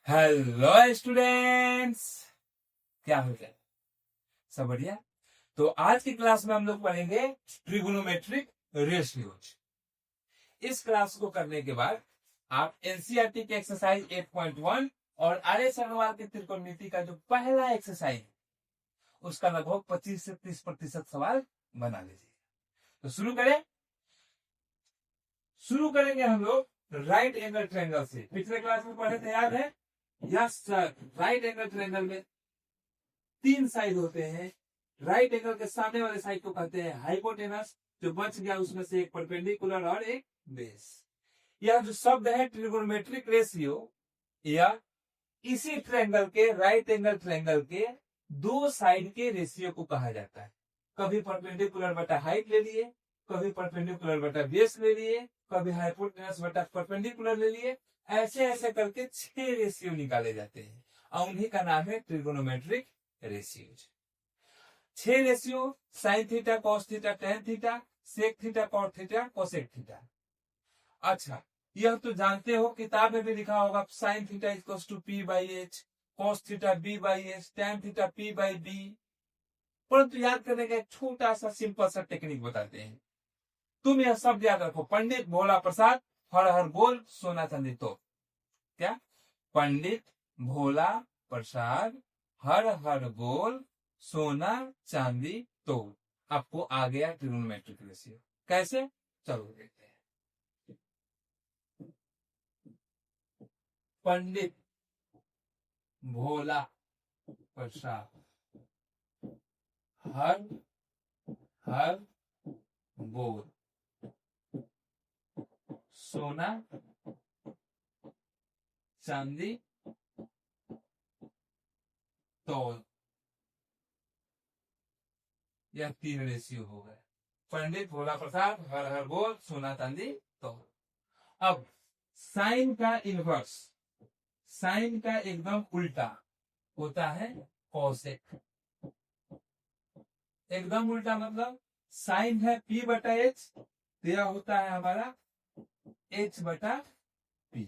Hello students, क्या हो गया? सब बढ़िया। तो आज की क्लास में हम लोग पढ़ेंगे ट्रिगोनोमेट्रिक रेशियोज। इस क्लास को करने के बाद आप एनसीईआरटी के एक्सरसाइज 8.1 और आर एस अग्रवाल के त्रिकोणमिति का जो पहला एक्सरसाइज उसका लगभग 25 से 30% सवाल बना लीजिए। तो शुरू करेंगे हम लोग राइट एंगल ट्रायंगल से। पिछले क्लास में पढ़े थे, याद है? Yes sir. Right angle triangle में 3 साइड होते हैं। राइट एंगल के सामने वाले साइड को कहते हैं हाइपोटेनस, जो बच गया उसमें से एक परपेंडिकुलर और एक बेस। यह जो शब्द है ट्रिगोनोमेट्रिक रेशियो, या इसी ट्रायंगल के, राइट एंगल ट्रायंगल के 2 साइड के रेशियो को कहा जाता है। कभी परपेंडिकुलर बटा हाइट ले लिए, कभी परपेंडिकुलर बटा बेस ले लिए, कभी हाइपोटेनस बटा परपेंडिकुलर ले लिए। ऐसे ऐसे करके 6 रेशियो निकाले जाते हैं और उन्हीं का नाम है trigonometric ratios. 6 ratio: sine theta, cos theta, tan theta, sec theta, cot theta, cosec theta. अच्छा, यह तो जानते हो, किताब में भी लिखा होगा sine theta equals to P by H, cos theta B by H, tan theta P by B. परंतु याद करने का एक छोटा सा सिंपल सा टेक्निक बताते हैं। तुम यह शब्द याद रखो: पंडित भोला प्रसाद हर हर बोल सोना चांदी तो। क्या? पंडित भोला प्रसाद हर हर बोल सोना चांदी तो। आपको आ गया ट्रिगोनोमेट्रिक रेशियो। कैसे? चलो देखते हैं। पंडित भोला प्रसाद हर हर बोल सोना चांदी तो। यह 3 रेशियो हो गए। पंडित भोला प्रसाद हर हर बोल सोना चांदी तो। अब साइन का इनवर्स, साइन का एकदम उल्टा होता है कॉसेक। एकदम उल्टा मतलब साइन है P बटा एच, तो यह होता है हमारा H बटा P।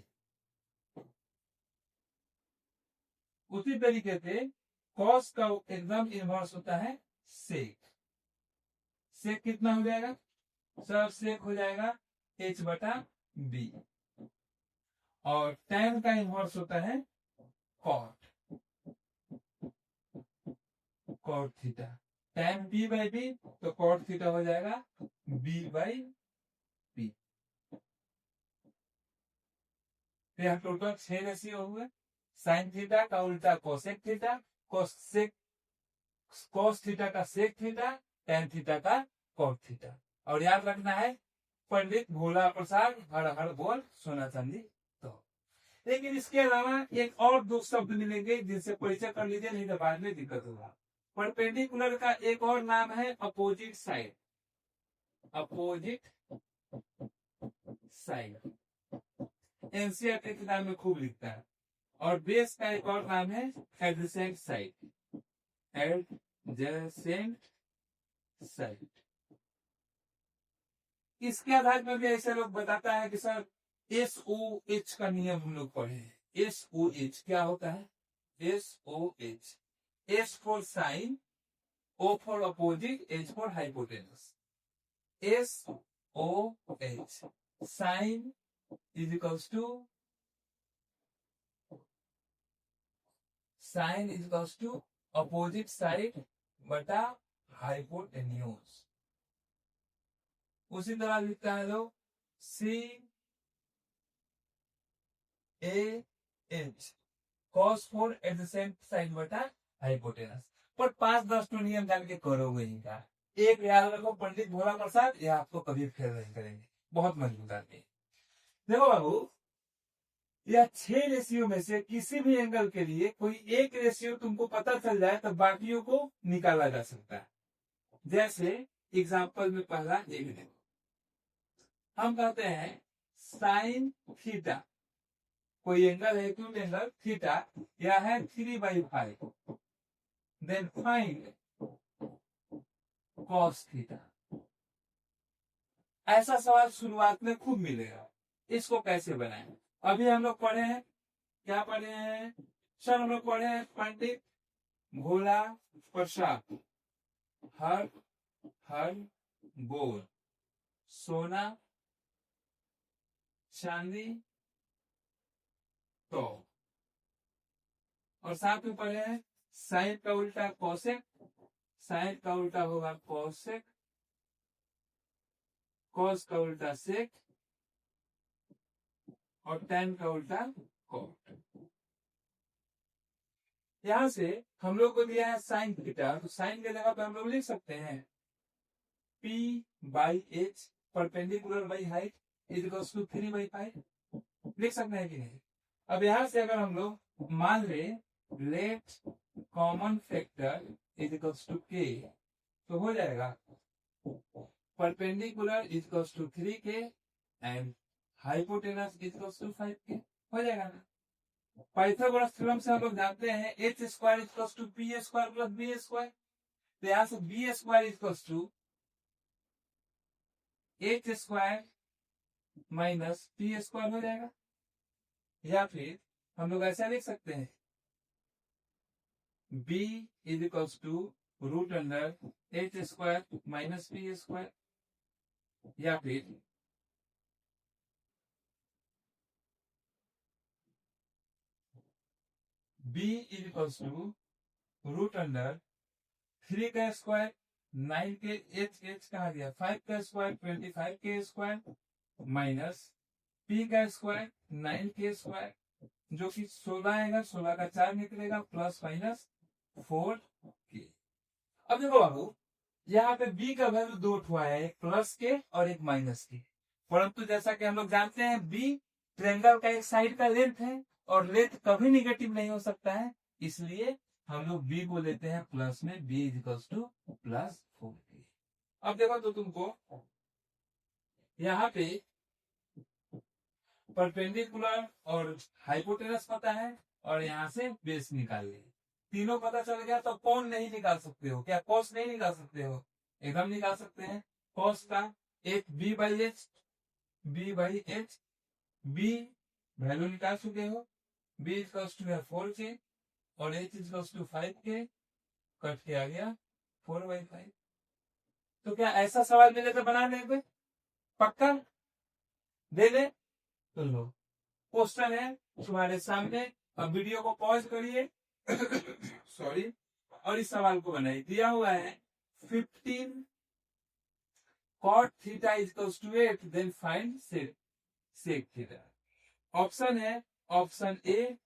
उसी तरीके से कॉस का एकदम इनवर्स होता है सेक। सेक कितना हो जाएगा? सब सेक हो जाएगा H बटा B। और tan का इनवर्स होता है cot, cot theta. tan P by B, तो कॉट थीटा हो जाएगा B बाई P। तो यह टोटल 6 रेशियो हुए। साइन थीटा का उल्टा cosec theta, cosec cos theta का सेक थीटा, tan थीटा का कॉट थीटा। और याद रखना है पंडित भोला प्रसाद हर हर बोल सोना चांदी तो। लेकिन इसके अलावा एक और 2 शब्द मिलेंगे जिनसे परिचय कर लीजिए, नहीं तो बाद में दिक्कत होगा। परपेंडिकुलर का एक और नाम है opposite side. Opposite side NCERT के किताब में खूब लिखता है। और बेस का एक और नाम है एडजेसेंट साइड। Adjacent side. इसके आधार पर भी ऐसे लोग बताता है कि सर SOH का नियम हम लोग पढ़े हैं। SOH क्या होता है? SOH, S for sine, O for opposite, H for hypotenuse. SOH, sine is equals to, sine is equals to opposite side बटा हाइपोटेन्यूज। उसी तरह लिखता है लोग CAH, cos for adjacent side बटा हाइपोटेनस। पर 5-10 तो नियम जान के करोगे ही का। एक याद रखो, पंडित भोला प्रसाद, यह आपको कभी फेल नहीं करेंगे, बहुत मजबूत आदमी। देखो बाबू, यह 6 रेशियो में से किसी भी एंगल के लिए कोई एक रेशियो तुमको पता चल जाए तो बाकियों को निकाला जा सकता है। जैसे एग्जाम्पल में पहला एक देखो, हम कहते हैं साइन थीटा, कोई एंगल है, एक्यूट एंगल थीटा, यह है 3/5। Then find cos theta. ऐसा सवाल शुरुआत में खूब मिलेगा। इसको कैसे बनाएं? अभी हम लोग पढ़े हैं क्या पढ़े हैं सर? हम लोग पढ़े हैं पंडित, भोला, प्रसाद, हर, हर, बोर, सोना, चांदी, तो, और साथ में पढ़े हैं साइन का उल्टा कोसेक, साइन का उल्टा होगा कोसेक, कॉस का उल्टा सेक, और tan का उल्टा कॉट। यहां से हम लोग को दिया है साइन थीटा, तो साइन के जगह पे हम लोग लिख सकते हैं P by H perpendicular by height is equals to 3/5, लिख सकते हैं कि नहीं? अब यहां से अगर हम लोग मान ले let common factor is equals to k, तो हो जाएगा perpendicular is equals to 3k and hypotenuse is equals to 5k, हो जाएगा ना? पाइथागोरस थ्योरम से हम लोग जानते हैं H square is equals to P square plus B square, तो यहां से B square is equals to H square minus P square हो जाएगा, या फिर हम लोग ऐसा लिख सकते हैं b is equals to root under H square minus P square, या फिर b is equals to root under 3 का स्क्वायर 9 के एच कहा गया 5 का स्क्वायर 25 के स्क्वायर माइनस p का स्क्वायर 9 के स्क्वायर, जो कि 16 आएगा, 16 का 4 निकलेगा, प्लस माइनस 4k। अब देखो बाबू, यहाँ पे b का वैल्यू दो हुआ है, एक प्लस के और एक माइनस के, परंतु जैसा कि हम लोग जानते हैं b ट्रायंगल का एक साइड का लेंथ है और लेंथ कभी निगेटिव नहीं हो सकता है, इसलिए हम लोग b को लेते हैं प्लस में, b is equals two plus 4k। अब देखो तो तुमको यहाँ पे परपेंडिकुलर और हाइपोटेनस पता है और यहाँ से बेस निकाल ले, तीनों पता चल गया, तो कौन नहीं निकाल सकते हो? क्या कॉस नहीं निकाल सकते हो? एकदम निकाल सकते हैं। कॉस का एक B by H, B by H, B value निकाल चुके हो, बी इज टू है 4k और H is to 5k, cut के आ गया 4/5। तो क्या ऐसा सवाल मिले तो बना लेंगे? पक्का दे दे? तो लो, क्वेश्चन है तुम्हारे सामने, अब वीडियो को पॉज करिए सॉरी, और इस सवाल को बनाइए। दिया हुआ है 15 cot theta equals to 8, then find sec theta. Option है ऑप्शन ए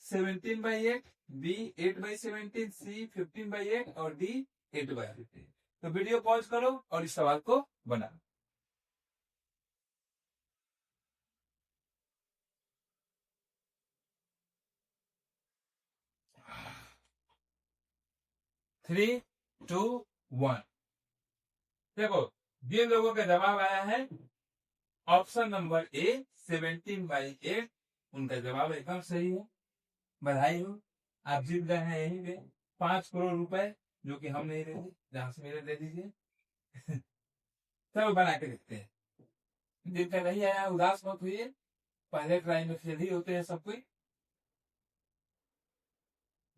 17/8, बी 8/17, सी 15/8 और डी 8/15। तो वीडियो पॉज करो और इस सवाल को बनाओ। Three two one. देखो, जिन लोगों का जवाब आया है ऑप्शन नंबर ए 17/8, उनका जवाब एकदम सही है, बधाई हो, आप जीत गए हैं यहीं पे 5 करोड़ रुपए, जो कि हम नहीं दे दी, जहां से मेरे दे दीजिए चलो बना के देखते हैं। जिनका नहीं आया उदास मत हुई, पहले ट्राई में फेल ही होते हैं सब कोई।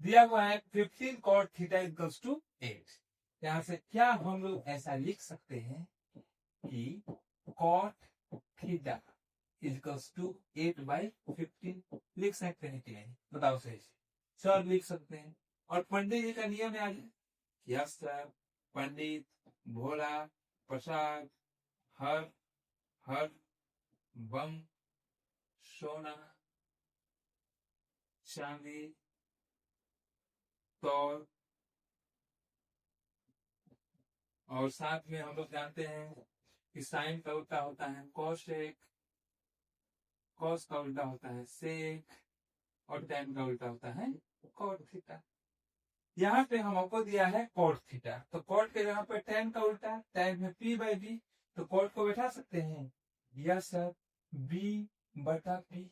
दिया हुआ है 15 cot थीटा इक्वल्स टू 8, यहां से क्या हम लोग ऐसा लिख सकते हैं कि cot थीटा इक्वल्स टू 8/15, लिख सकते हैं कि नहीं? बताओ सही से। सर लिख सकते हैं, और पंडित जी का नियम है आज, यस सर, पंडित, भोला, प्रसाद, हर, हर, बम, सोना, चांदी, तौर, और साथ में हम लोग जानते हैं कि साइन का उल्टा होता है कोसेक, कॉस का उल्टा होता है सेक, और tan का उल्टा होता है कॉट थीटा। यहाँ पे हमको दिया है कॉट थीटा, तो कॉट के जगह पे tan का उल्टा, tan में p/b, तो कॉट को बैठा सकते हैं, yes sir, b/p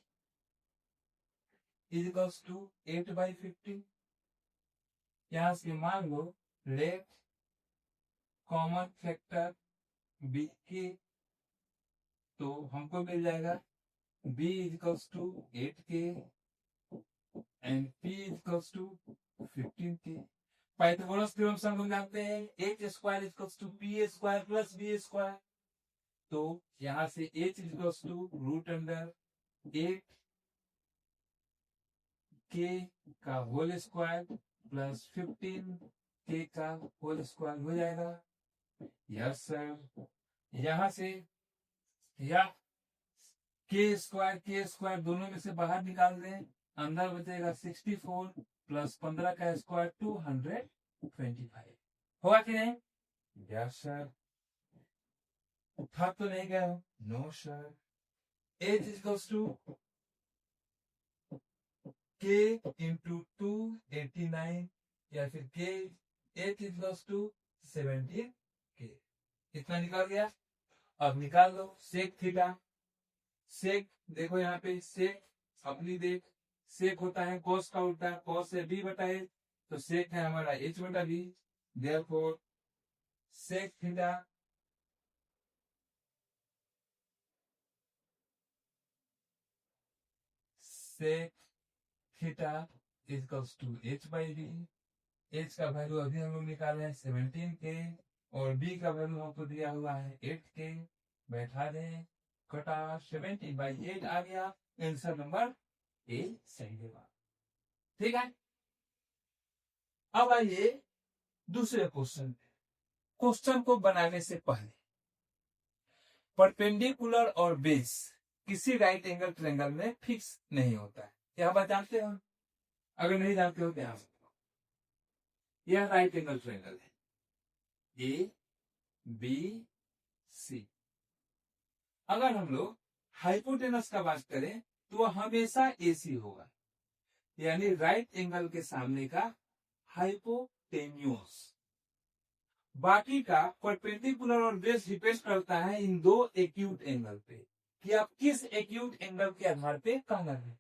is equals to 8/15। यहाँ से मान लो let common factor b k, तो हमको मिल जाएगा B is equals to 8K and P is equals to 15K. Pythagoras theorem से हम जानते हैं h square equals to p square plus b square. तो यहां से h equals to root under 8k का होल स्क्वायर प्लस 15k का whole square हो जाएगा। Yes sir. यहां से या के स्क्वायर दोनों में से बाहर निकाल दें, अंदर बचेगा 64 प्लस 15 का स्क्वायर 225। होगा कि नहीं? Yes sir. थक तो नहीं गया? No sir. H equals to K into 289 या फिर के एच इक्वल्स टू 17 के। कितना निकल गया? अब निकाल दो सेक थीटा। सेक देखो यहाँ पे सेक अपनी देख, सेक होता है कॉस का उल्टा, कॉस है बी बटा ए, तो सेक है हमारा एच बटा बी। Therefore sec theta sec theta equals to H by B. H का वैल्यू अभी हम लोग निकाले हैं 17k और बी का वैल्यू हमको दिया हुआ है 8k। बैठा दें, कटा 17/8 आ गया। आंसर नंबर ए सही होगा। ठीक है। अब आइए दूसरे क्वेश्चन। क्वेश्चन को बनाने से पहले परपेंडिकुलर और बेस किसी राइट एंगल ट्रायंगल में फिक्स नहीं होता है। यह बात जानते हो? अगर नहीं जानते हो ध्यान से, यह राइट एंगल ट्रायंगल है ए बी सी। अगर हम लोग हाइपोटेनस का बात करें तो वह हमेशा एसी होगा, यानी राइट एंगल के सामने का हाइपोटेन्यूस। बाकी का परपेंडिकुलर और बेस डिपेंड करता है इन दो एक्यूट एंगल पे कि आप किस एक्यूट एंगल के आधार पे कहना है।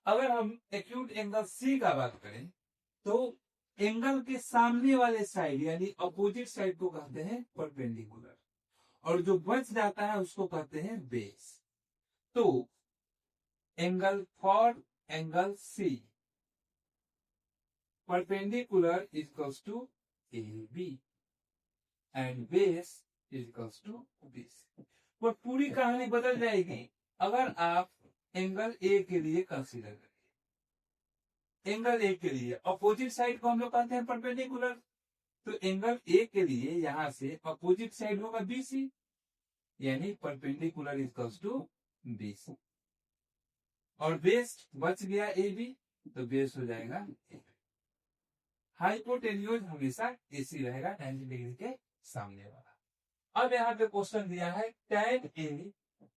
अगर हम एक्यूट एंगल सी का बात करें तो एंगल के सामने वाले साइड यानी अपोजिट साइड को कहते हैं परपेंडिकुलर और जो बच जाता है उसको कहते हैं बेस। तो angle for angle C perpendicular equals to A B and base equals to BC. पर पूरी कहानी बदल जाएगी अगर आप एंगल ए के लिए कंसीडर करिए। एंगल ए के लिए अपोजिट साइड को हम लोग कहते हैं परपेंडिकुलर, तो एंगल ए के लिए यहां से अपोजिट साइड होगा बीसी, यानी परपेंडिकुलर इक्वल्स टू बीसी। और बेस बच गया ए बी, तो बेस हो जाएगा हाइपोटेन्यूज हमेशा एसी रहेगा 90 डिग्री के सामने वाला। अब यहाँ पे क्वेश्चन दिया है tan A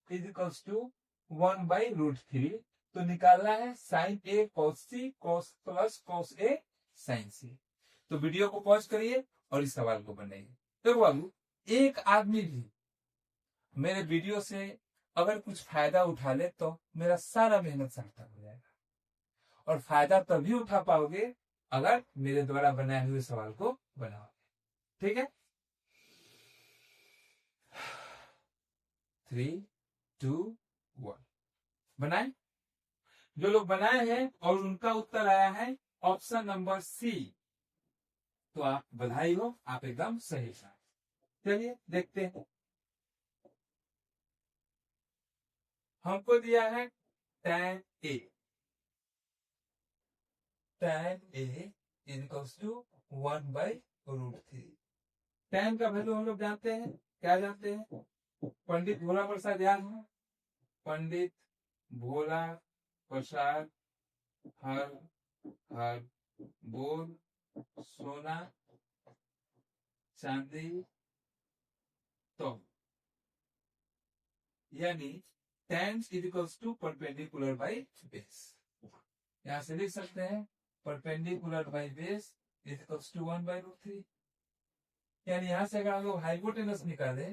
is equals to 1/√3, तो निकालना है sin A cos C cos plus cos A sin C। तो वीडियो को पॉज करिए और इस सवाल को बनाइए। तो बाबू एक आदमी भी मेरे वीडियो से अगर कुछ फायदा उठा ले तो मेरा सारा मेहनत सार्थक हो जाएगा। और फायदा तभी उठा पाओगे अगर मेरे द्वारा बनाए हुए सवाल को बनाओगे। ठीक है? 3, 2, 1 बनाए। जो लोग बनाए हैं और उनका उत्तर आया है ऑप्शन नंबर सी, तो आप बधाई हो, आप एकदम सही हैं। चलिए देखते हैं। हमको दिया है tan A equals to 1/√3। tan का वैल्यू हम लोग जानते हैं, क्या जानते हैं? पंडित भोला प्रसाद याद है? पंडित भोला प्रसाद हर हर बोल सोना चांदी तो, यानी tan equals to perpendicular by base. यहां से लिख सकते हैं perpendicular by base equals to 1/√3। यानी यहां से अगर हम लोग हाइपोटेनस निकाले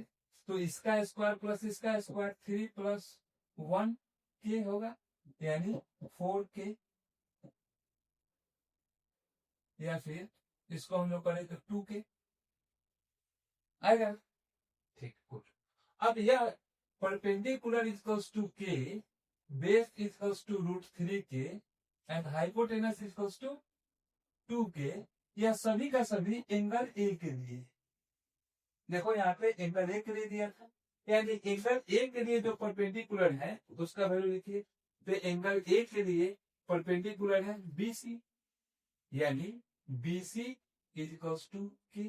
तो इसका स्क्वायर प्लस इसका स्क्वायर 3 + 1 के होगा, यानी 4k, या फिर इसको हम लोग करें तो 2k आएगा। ठीक, गुड। अब यह perpendicular equals to k base equals to √3k and hypotenuse equals to 2k, यह सभी का सभी एंगल ए के लिए। देखो यहाँ पे एंगल ए के लिए दिया था, यानी एंगल ए के लिए जो परपेंडिकुलर है उसका वैल्यू लिखिए। तो एंगल ए के लिए परपेंडिकुलर है BC, यानी BC is equals to k.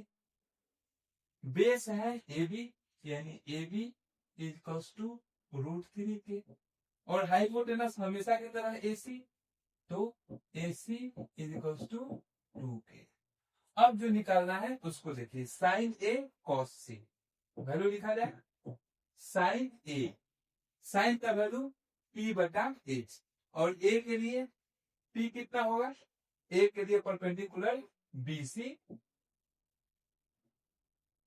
Base है AB, यानी AB is equals to √3k। और हाइपोटेनस हमेशा की तरह AC, तो AC is equals to 2k। अब जो निकालना है उसको देखिए, sine A cos C, value लिखा जाए साइन A, साइन का वैल्यू P/H, और A के लिए P कितना होगा, A के लिए परपेंडिकुलर BC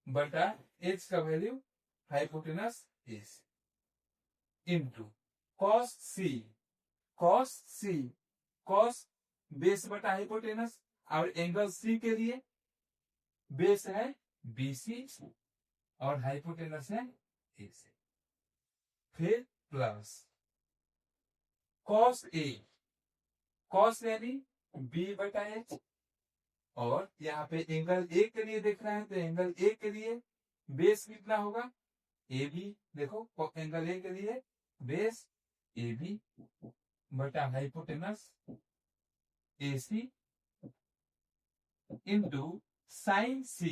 बटा H का value hypotenuse AC into cos C, cos base बटा हाइपोटेनस, और एंगल C के लिए बेस है BC और हाइपोटेनस है AC। फिर प्लस cos A, cos यानी B/H, और यहाँ पे एंगल ए के लिए देख रहे हैं तो एंगल ए के लिए बेस कितना होगा AB। देखो एंगल ए के लिए बेस AB बटा hypotenuse AC into sine C,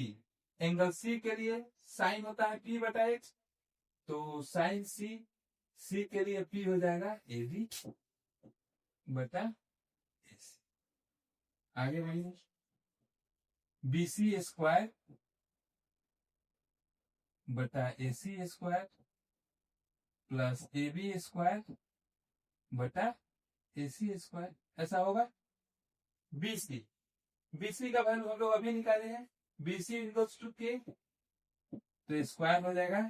angle C के लिए साइन होता है P/H, तो साइन C के लिए P हो जाएगा AB बटा AC। आगे बढ़िए, BC स्क्वायर बटा AC square plus AB square बटा AC स्क्वायर, ऐसा होगा। BC का वैल्यू हम लोग अभी निकाले हैं, BC इक्वल्स टू K, तो स्क्वायर हो जाएगा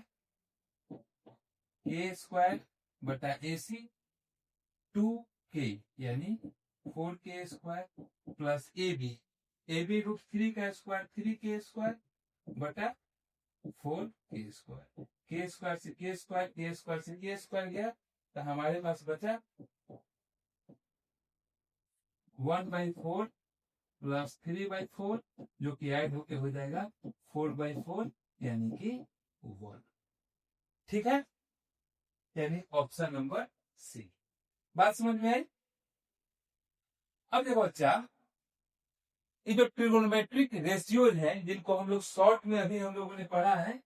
K स्क्वायर बटा AC 2K, यानी 4K स्क्वायर प्लस AB √3 का स्क्वायर 3K स्क्वायर बटा 4K स्क्वायर। K स्क्वायर से K स्क्वायर, K स्क्वायर से K स्क्वायर गया, तो हमारे पास बचा 1/4 प्लस 3/4, जो कि ऐड होके हो जाएगा 4/4, यानी कि 1। ठीक है, यानी ऑप्शन नंबर C। बात समझ में आई। अब देखो बच्चा, ये जो ट्रिगोनोमेट्रिक रेशियोज हैं जिनको हम लोग शॉर्ट में अभी हम लोगों ने पढ़ा है,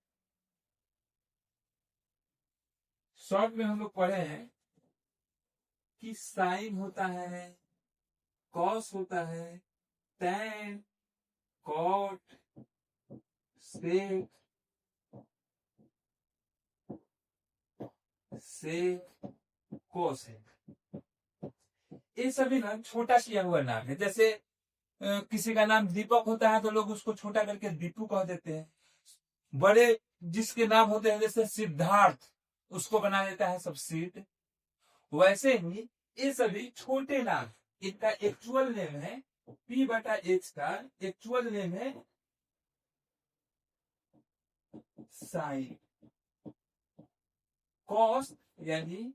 शॉर्ट में हम लोग पढ़े हैं कि साइन होता है, कॉस होता है, टैन, कॉट, सेक, कोसेक, ये सभी ना छोटा किया हुआ नाम है। जैसे किसी का नाम दीपक होता है तो लोग उसको छोटा करके दीपू कह देते हैं। बड़े जिसके नाम होते हैं जैसे सिद्धार्थ, उसको बना देता है सब सिद्ध। वैसे ही ये सभी छोटे नाम, इनका एक्चुअल नेम है P/H का एक्चुअल नेम है साइन। कॉस यानी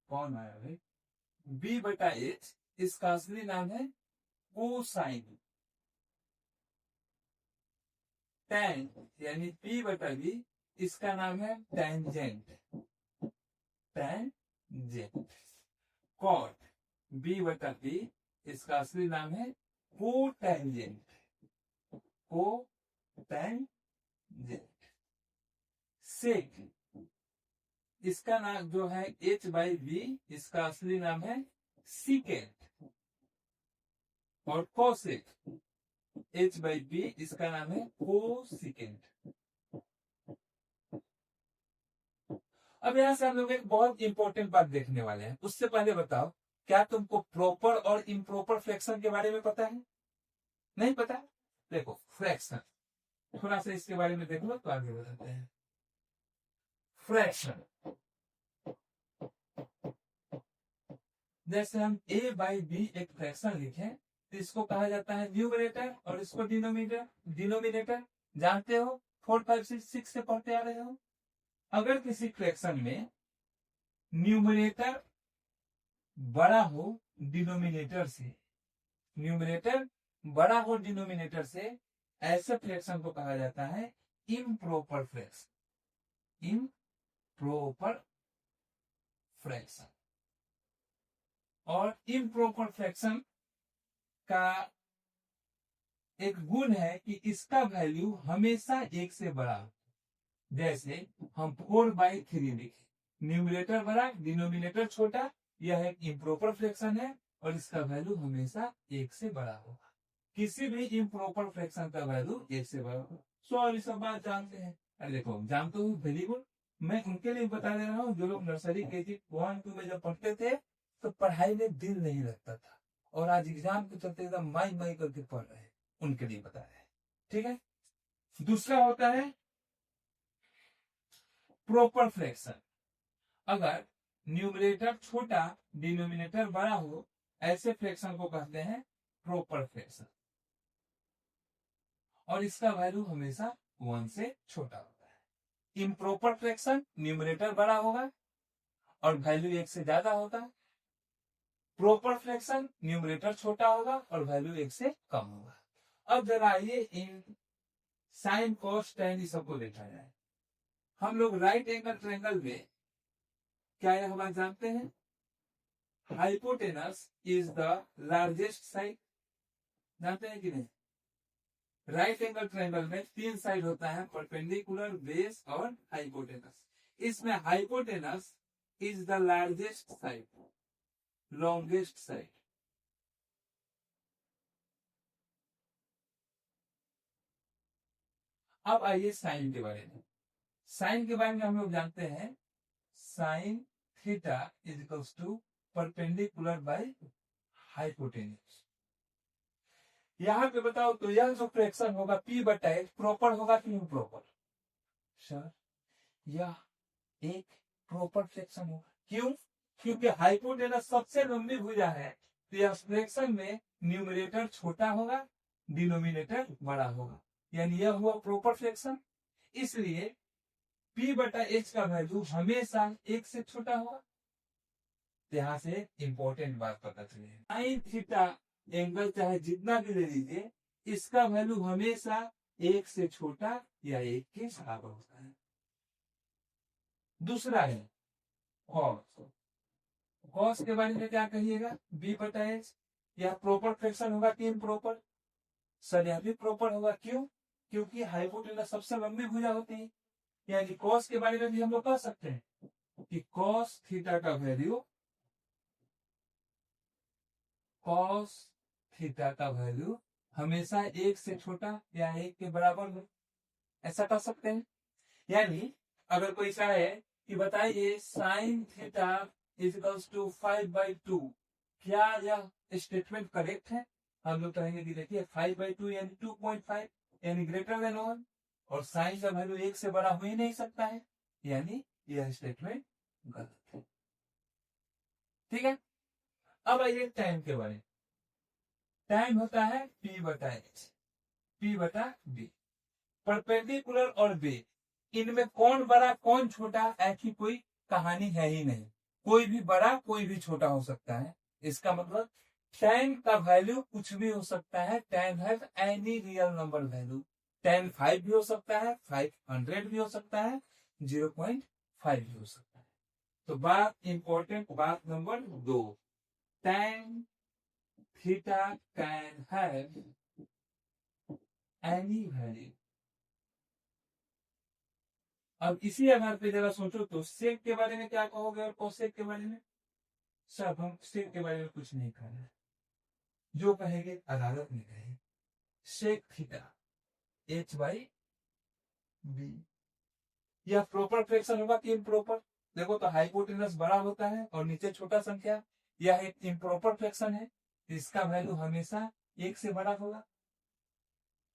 कौन आया भाई, B/H इसका असली नाम है कोसाइन। टैन यानी P/B इसका नाम है टेंजेंट, टेंजेंट। कॉट B/B इसका असली नाम है कोटेंजेंट, कोटेंजेंट। सेक इसका नाम जो है H/B इसका असली नाम है सीकेंट। और कोसेक H/B इसका नाम है कोसिकेंट। अब यहां से हम लोग एक बहुत इंपॉर्टेंट बात देखने वाले हैं। उससे पहले बताओ, क्या तुमको प्रॉपर और इम्प्रॉपर फ्रैक्शन के बारे में पता है? नहीं पता? देखो फ्रैक्शन, थोड़ा सा इसके बारे में देख लो तो आगे बढ़ते हैं। फ्रैक्शन, जैसे हम A/B एक फ्रैक्शन लिखें तो इसको कहा जाता है न्यूमरेटर और इसको डिनोमिनेटर। जानते हो, 4, 5, 6 से पढ़ते आ रहे हो। अगर किसी फ्रैक्शन में न्यूमरेटर बड़ा हो डिनोमिनेटर से, न्यूमरेटर बड़ा हो डिनोमिनेटर से, ऐसे फ्रैक्शन को कहा जाता है इम्प्रॉपर फ्रैक्शन, इम्प्रॉपर फ्रैक्शन। और इम्प्रॉपर फ्रैक्शन का एक गुण है कि इसका वैल्यू हमेशा एक से बड़ा हो। जैसे हम 4/3 लिखे, न्यूमरेटर बड़ा डिनोमिनेटर छोटा, यह एक इम्प्रॉपर फ्रैक्शन है और इसका वैल्यू हमेशा एक से बड़ा होगा। किसी भी इम्प्रॉपर फ्रैक्शन का वैल्यू एक से बड़ा होगा। सॉरी, सब बात जानते हैं। अरे देखो, जानते हो, वेरी गुड। मैं उनके लिए बता दे रहा हूँ जो लोग नर्सरी KG 1 2 में जब पढ़ते थे तो पढ़ाई में दिल नहीं लगता था और आज एग्जाम के चलते एकदम माई करके पढ़ रहे हैं, उनके लिए बता रहे हैं। ठीक है। दूसरा होता है प्रॉपर फ्रैक्शन। अगर न्यूमरेटर छोटा डिनोमिनेटर बड़ा हो, ऐसे फ्रैक्शन को कहते हैं प्रॉपर फ्रैक्शन और इसका वैल्यू हमेशा 1 से छोटा होता है। इम्प्रॉपर फ्रैक्शन न्यूमरेटर बड़ा होगा और वैल्यू 1 से ज्यादा होगा। प्रॉपर फ्रैक्शन न्यूमरेटर छोटा होगा और वैल्यू 1 से कम होगा। अब जरा आइए इन साइन कॉस टैन सबको देखा जाए। हम लोग राइट एंगल ट्रायंगल में क्या यह बात जानते हैं, hypotenuse is the largest side, जानते हैं कि नहीं। राइट एंगल ट्रायंगल में 3 साइड होता है, परपेंडिकुलर, बेस और हाइपोटेनस। इसमें hypotenuse is the largest side, longest side. अब आइए साइन के बारे में। साइन के बारे में हम लोग जानते हैं sine theta is equals to perpendicular by hypotenuse. यहां पे बताओ तो यह जो फ्रैक्शन होगा P/H प्रॉपर होगा कि इम्प्रॉपर। सर, यह एक प्रॉपर फ्रैक्शन होगा। क्यों? क्योंकि हाइपोटेनस सबसे लंबी भुजा है, तो यह फ्रैक्शन में न्यूमरेटर छोटा होगा, डिनोमिनेटर बड़ा होगा, यानी यह हुआ प्रॉपर फ्रैक्शन। इसलिए P/H का वैल्यू हमेशा 1 से छोटा होगा। यहां से इंपॉर्टेंट बात पता चली, साइन थीटा एंगल चाहे जितना भी ले लीजिए, इसका वैल्यू हमेशा 1 से छोटा या 1 के बराबर होता है। दूसरा है कॉस। कॉस के बारे में क्या कहिएगा, B/H। यह प्रॉपर फ्रैक्शन होगा कि इम्प्रॉपर। सर, यह भी प्रॉपर होगा। क्यों? क्योंकि हाइपोटेनस सबसे लंबी भुजा होती है। यानी कॉस के बारे में भी हम लोग कह सकते हैं कि कॉस थीटा का वैल्यू, कॉस थीटा का वैल्यू हमेशा 1 से छोटा या 1 के बराबर हो, ऐसा कह सकते हैं। यानी अगर कोई चाहे कि बताइए sine theta is equals to 5/2, क्या यह स्टेटमेंट करेक्ट है? हम लोग कहेंगे कि देखिए 5/2 यानी 2.5 यानी ग्रेटर देन 1 और साइन का वैल्यू 1 से बड़ा हो ही नहीं सकता है, यानी यह स्टेटमेंट गलत है। ठीक है। अब आइए टाइम के बारे में। टाइम होता है P/H, P/B। परपेंडिकुलर और बे, इनमें कौन बड़ा कौन छोटा ऐसी कोई कहानी है ही नहीं। कोई भी बड़ा कोई भी छोटा हो सकता है। इसका मतलब tan का वैल्यू कुछ भी हो सकता है। tan has any real number value. tan 5 भी हो सकता है, 500 भी हो सकता है, 0.5 भी हो सकता है। तो बात इंपॉर्टेंट, बात number 2, tan theta can have any value. अब इसी आधार पे जरा सोचो तो सेक के बारे में क्या कहोगे और कोसेक के बारे में। सब हम सेक के बारे में कुछ नहीं कह रहे, जो कहेंगे अदालत में कहेंगे। सेक थीटा H/B, यह प्रॉपर फ्रैक्शन होगा कि इम्प्रॉपर। देखो तो हाइपोटेनस बड़ा होता है और नीचे छोटा संख्या, यह एक इम्प्रॉपर फ्रैक्शन है, इसका वैल्यू हमेशा 1 से बड़ा होगा।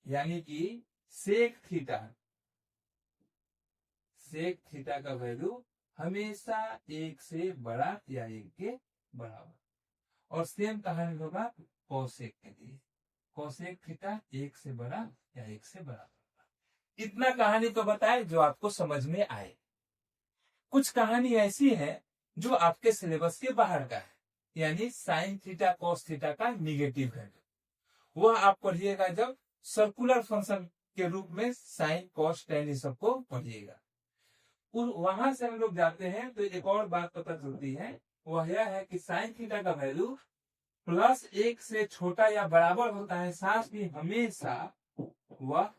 यानी कि सेक थीटा का वैल्यू हमेशा 1 से बड़ा या 1 के बराबर। और सेम कहानी होगा कोसेक के लिए, कोसेक थीटा 1 से बड़ा या 1 से बराबर। इतना कहानी तो बताए जो आपको समझ में आए। कुछ कहानी ऐसी है जो आपके सिलेबस के बाहर का है, यानी साइन थीटा कॉस थीटा का निगेटिव है, वह आप पढ़िएगा जब सर्कुलर फंक्शन के रूप में साइन कॉस टेन इस सबको पढ़िएगा। वहां से हम लोग जाते हैं तो एक और बात पता चलती है, वह यह है कि साइन थीटा का वैल्यू प्लस 1 से छोटा या बराबर होता है, साथ ही हमेशा वह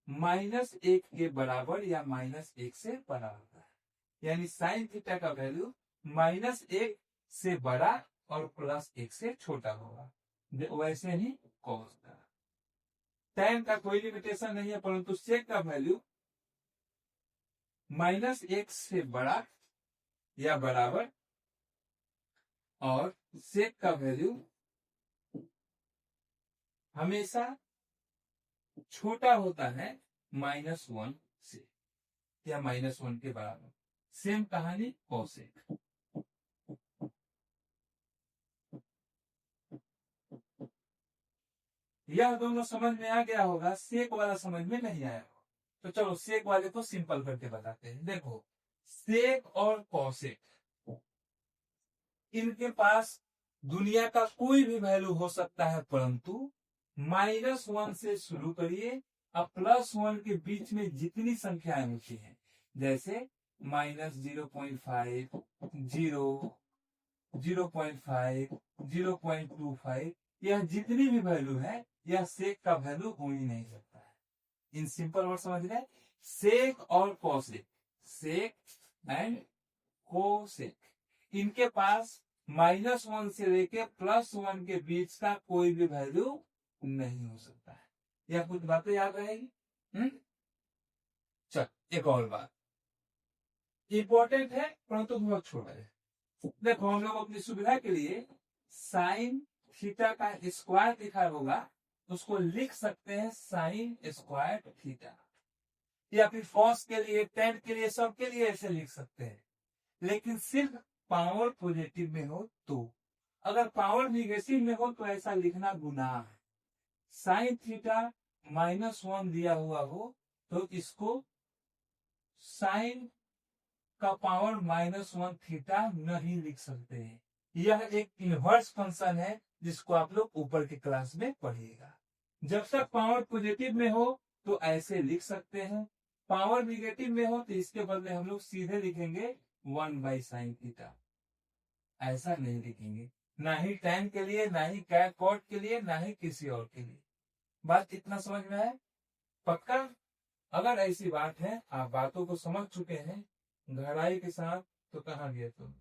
-1 के बराबर या -1 से बड़ा होता है। यानी साइन थीटा का वैल्यू -1 से बड़ा और +1 से छोटा होगा। वैसे ही कॉस का, टैन का कोई लिमिटेशन नहीं है, परंतु सेक का वैल्यू -1 से बड़ा या बराबर और सेक का वैल्यू हमेशा छोटा होता है -1 से या -1 के बराबर। सेम कहानी कॉसेक। यह दोनों समझ में आ गया होगा, सेक वाला समझ में नहीं आया होगा। तो चलो सेक वाले को सिंपल करके बताते हैं। देखो सेक और कॉसेक, इनके पास दुनिया का कोई भी वैल्यू हो सकता है, परंतु -1 से शुरू करिए अब +1 के बीच में जितनी संख्याएं होती हैं, जैसे -0.5, 0, 0.5, 0.25, यह जितनी भी वैल्यू है, यह सेक का वैल्यू हो ही नहीं सकता है। इन सिंपल वर्ड समझ रहे हैं, सेक और कॉसेक, सेक एंड कोसेक, इनके पास -1 से लेके +1 के बीच का कोई भी वैल्यू नहीं हो सकता है। यह कुछ बातें याद रहेगी। चल एक और बात इंपॉर्टेंट है, परंतु बहुत छोटा है। देखो हम लोग अपनी सुविधा के लिए साइन थीटा का स्क्वायर लिखा होगा, उसको लिख सकते हैं साइन स्क्वायर थीटा, या फिर कॉस के लिए, टेन के लिए, सबके लिए ऐसे लिख सकते हैं। लेकिन सिर्फ पावर पॉजिटिव में हो तो, अगर पावर निगेटिव में हो तो ऐसा लिखना गुनाह है। साइन थीटा -1 दिया हुआ हो तो इसको साइन का पावर -1 थीटा नहीं लिख सकते हैं। यह एक इनवर्स फंक्शन है जिसको आप लोग ऊपर की क्लास में पढ़िएगा। जब तक पावर पॉजिटिव में हो तो ऐसे लिख सकते हैं, पावर निगेटिव में हो तो इसके बदले हम लोग सीधे लिखेंगे 1/sin थीटा, ऐसा नहीं लिखेंगे, ना ही tan के लिए, ना ही cot के लिए, ना ही किसी और के लिए। बात इतना समझ में है पक्का? अगर ऐसी बात है, आप बातों को समझ चुके हैं गहराई के साथ, तो कहाँ गए तुम?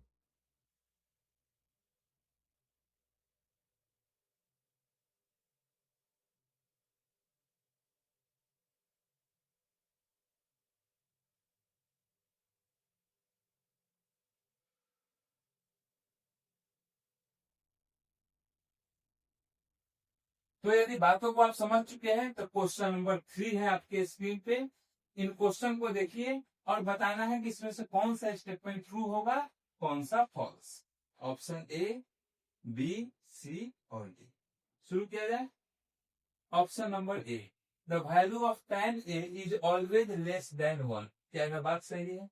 तो यदि बातों को आप समझ चुके हैं तो क्वेश्चन नंबर 3 है आपके स्क्रीन पे। इन क्वेश्चन को देखिए और बताना है कि इसमें से कौन सा स्टेटमेंट ट्रू होगा, कौन सा फॉल्स। ऑप्शन ए, बी, सी और डी। शुरू किया जाए। Option number A, the value of tan a is always less than 1। क्या यह बात सही है?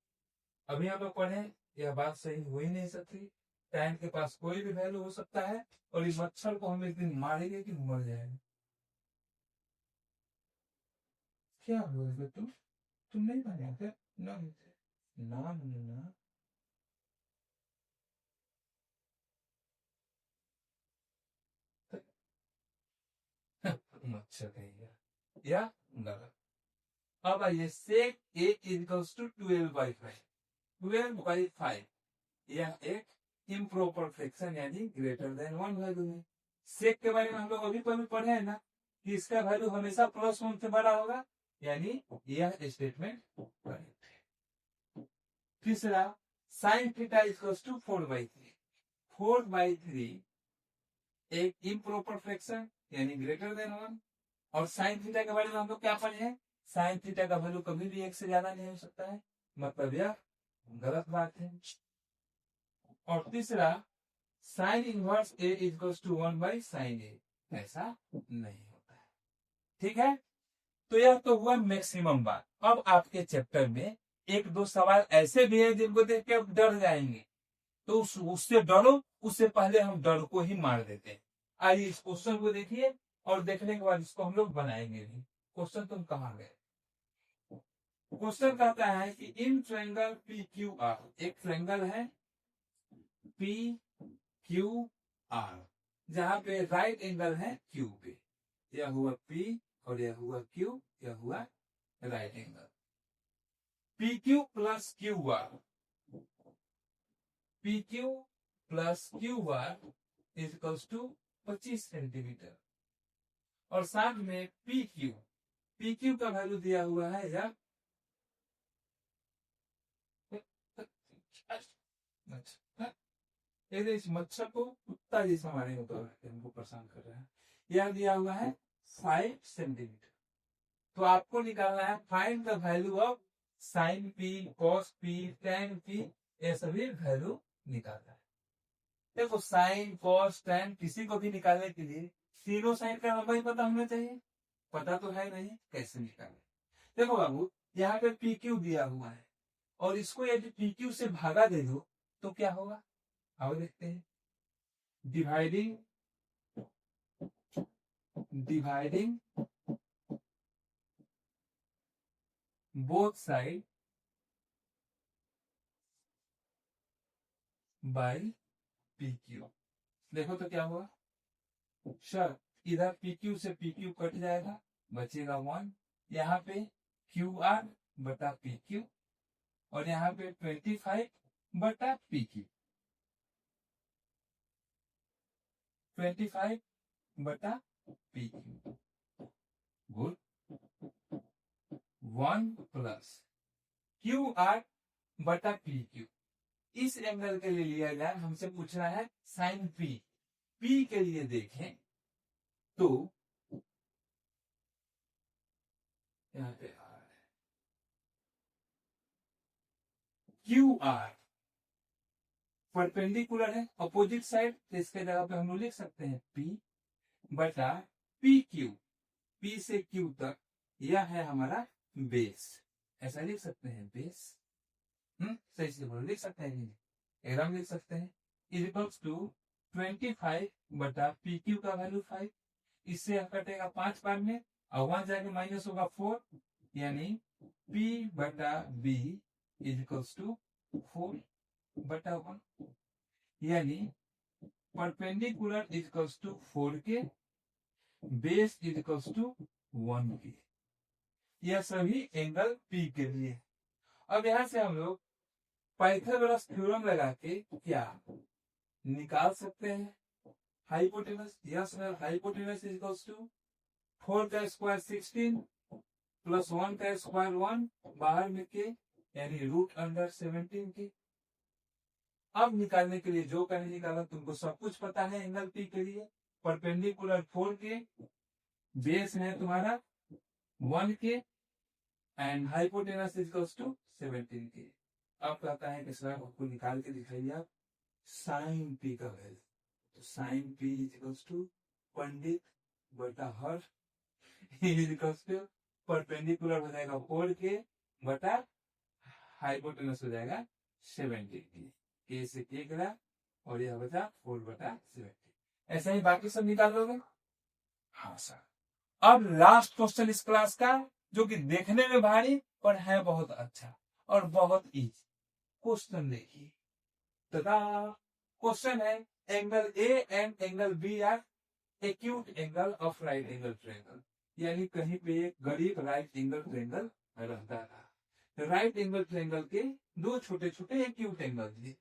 अभी हम लोग पढ़े, यह बात सही हो ही नहीं सकती। tan के पास कोई भी वैल्यू हो सकता है और इस मच्छर को हम एक दिन मारेंगे कि मर जाएंगे। क्या बोल तुम नहीं मानेगा क्या? ना ना ना, मच्छर कहेगा या गलत। अब आइए, सेक ए इक्वल्स टू 12/5। 12/5 यह एक इम्प्रॉपर फ्रैक्शन यानी ग्रेटर देन 1 वैल्यू है। सेक के बारे में हम लोग अभी पढ़े हैं ना कि इसका वैल्यू हमेशा +1 से बड़ा होगा, यानी यह स्टेटमेंट करेक्ट है। तीसरा, साइन थीटा इक्वल्स टू 4/3। 4/3 एक इम्प्रॉपर फ्रैक्शन यानी ग्रेटर देन 1। और साइन थीटा के बारे में हम लोग क्या पढ़े हैं? साइन थीटा का वैल्यू कभी भी 1 से ज्यादा नहीं हो सकता है, मतलब यह गलत बात है। और तीसरा, sine inverse A equals to 1/sin a, ऐसा नहीं होता है। ठीक है, तो यह तो हुआ मैक्सिमम बात। अब आपके चैप्टर में एक दो सवाल ऐसे भी हैं जिनको देख के आप डर जाएंगे तो उससे डरो, उससे पहले हम डर को ही मार देते हैं। आइए इस क्वेश्चन को देखिए और देखने के बाद इसको हम लोग बनाएंगे भी। क्वेश्चन तुम कहाँ गए? क्वेश्चन कहता है कि in triangle P Q R, एक ट्रायंगल है पी क्यू आर जहां पे राइट एंगल है क्यू पे, यह हुआ पी और यह हुआ क्यू, यह हुआ right angle. P Q plus Q R, P Q plus Q R is equals to 25 centimetre. और साथ में पी क्यू का वैल्यू दिया हुआ है या इस मच्छर को कुत्ता जैसा मारे तो हमको परेशान कर रहा है। यह दिया हुआ है 5 सेंटीमीटर। तो आपको निकालना है find the value of sine P, cos P, ten P, ये सभी वैल्यू निकालना है। देखो साइन, कॉस, टेन किसी को भी निकालने के लिए तीनों साइन का नंबर ही पता होना चाहिए। पता तो है नहीं, कैसे निकाले? देखो बाबू, यहाँ पे पी क्यू दिया हुआ है और इसको यदि पी क्यू से भागा दे दो तो क्या होगा? आओ देखते हैं। Dividing dividing both side by P Q. देखो तो क्या हुआ सर, इधर पी क्यू से पी क्यू कट जाएगा, बचेगा 1। यहाँ पे क्यू आर बटा पी क्यू और यहाँ पे 25 बटा पी क्यू, 25 बटा P Q. Good. 1 plus Q are बटा पी क्यू। इस एंगल के लिए लिया जाए, हमसे पूछ रहा है साइन पी। पी के लिए देखें तो यहाँ पे आर है, क्यू आर परपेंडिकुलर है अपोजिट साइड, तो इसके जगह पे हम लोग लिख सकते हैं पी बटा पी क्यू। पी से क्यू तक यह है हमारा बेस, ऐसा लिख सकते हैं बेस। सही से बोलो, लिख सकते हैं एकदम लिख सकते हैं। इज इक्वल्स टू 25 बटा पी क्यू का वैल्यू 5। इससे कटेगा 5 बार में और वहां जाके माइनस होगा 4, यानी P बटा B इज इक्वल्स टू 4 बटा 1, यानी परपेंडिकुलर इज इक्वल्स टू 4 के, बेस इज इक्वल्स टू 1 के। यह सभी एंगल P के लिए। अब यहां से हम लोग पाइथागोरस थ्योरम लगा के क्या निकाल सकते हैं? Hypotenuse. Yes sir, hypotenuse is equals to 4 का स्क्वायर 16 प्लस 1 का स्क्वायर 1 बाहर में के, यानी रूट अंडर 17 के। अब निकालने के लिए जो कहीं निकाला तुमको सब कुछ पता है। एंगल पी के लिए परपेंडिकुलर 4 के, बेस है तुम्हारा 1 के and hypotenuse is equals to 17 के। अब कहता है कि सर आपको निकाल के दिखाइए आप साइन पी का वैल्यू। तो sine P is equals to पंडित बटा हर इज इक्वल्स टू परपेंडिकुलर हो जाएगा 4 के बटा हाइपोटेनस हो जाएगा 17 के से के गया और यह बचा 4 बटा 17। ऐसा ही बाकी सब निकाल लोगे? हाँ सर। अब लास्ट क्वेश्चन इस क्लास का, जो कि देखने में भारी पर है बहुत अच्छा और बहुत इजी। क्वेश्चन देखिए। क्वेश्चन है angle A and angle B are acute angle of right angle triangle, यानी कहीं पे एक गरीब राइट एंगल ट्रायंगल रहता था। राइट एंगल ट्रायंगल के दो छोटे छोटे एक्यूट एंगल थे,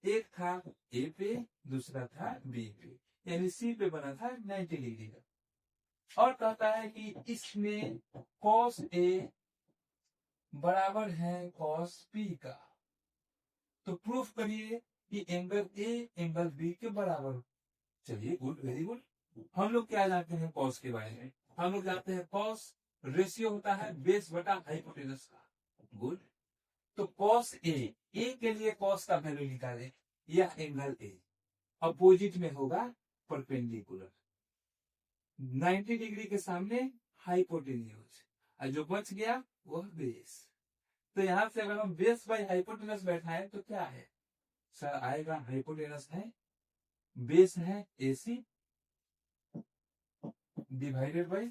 एक था ए पे, दूसरा था बी पे, यानी सी पे बना था 90 डिग्री का। और कहता है कि इसमें cos ए बराबर है cos पी का। तो प्रूफ करिए कि एंगल ए एंगल बी के बराबर। चलिए गुड, वेरी गुड। हम लोग क्या जानते हैं कॉस के बारे में? हम लोग जानते हैं कॉस रेशियो होता है बेस बटा हाइपोटेनस का। गुड। तो कॉस ए के लिए कॉस का वैल्यू निकाले, यह एंगल ए अपोजिट में होगा परपेंडिकुलर 90 डिग्री के सामने हाइपोटेन्यूज, और जो बच गया वह बेस। तो यहां से अगर हम बेस बाई हाइपोटेनस बैठाएं तो क्या है सर आएगा हाइपोटेनस है, बेस है AC डिवाइडेड बाई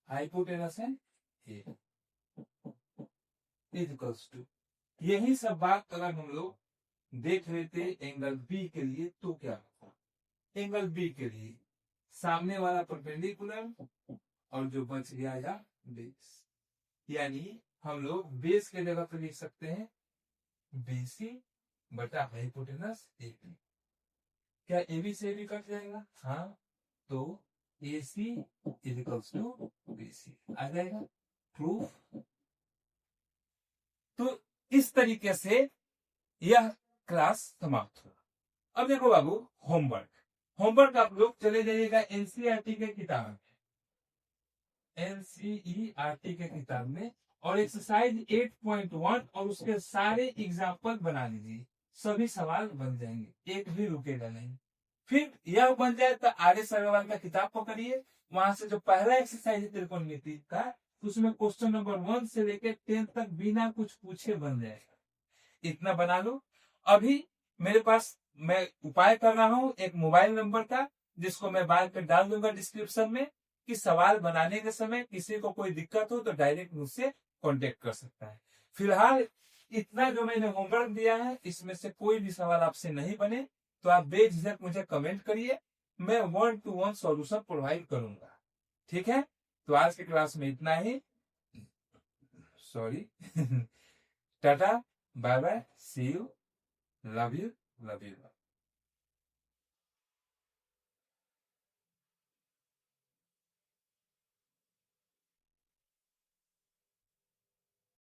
हाइपोटेनस है A इज इक्वल्स टू, यही सब बात अगर हम लोग देख लेते एंगल B के लिए तो क्या होगा। एंगल B के लिए सामने वाला परपेंडिकुलर और जो बच गया या बेस, यानी हम लोग बेस के जगह पे लिख सकते हैं BC बटा हाइपोटेनस AB। क्या AB से AB कट जाएगा? हाँ, तो AC is equals to BC आ जाएगा। प्रूफ। तो इस तरीके से यह क्लास समाप्त हुआ। अब देखो बाबू, होमवर्क आप लोग चले जाइएगा एनसीईआरटी के किताब में, एनसीईआरटी के किताब में, और एक्सरसाइज 8.1 और उसके सारे एग्जाम्पल बना लीजिए, सभी सवाल बन जाएंगे, एक भी रुकेगा नहीं। फिर यह बन जाए तो आर एस अग्रवाल का किताब पकड़िए, वहां से जो पहला एक्सरसाइज है त्रिकोणमिति का, उसमें क्वेश्चन नंबर 1 से लेकर 10 तक बिना कुछ पूछे बन जाएगा। इतना बना लो। अभी मेरे पास मैं उपाय कर रहा हूं एक मोबाइल नंबर का, जिसको मैं बाद में डाल दूंगा डिस्क्रिप्शन में, कि सवाल बनाने के समय किसी को कोई दिक्कत हो तो डायरेक्ट मुझसे कांटेक्ट कर सकता है। फिलहाल इतना जो मैंने होमवर्क दिया है, इसमें से कोई भी सवाल आपसे नहीं बने तो आप बेझिझक मुझे कमेंट करिए, मैं 1-to-1 सॉल्यूशन प्रोवाइड करूंगा। ठीक है, तो आज की क्लास में इतना ही। Sorry tata, bye bye, see you, love you, love you.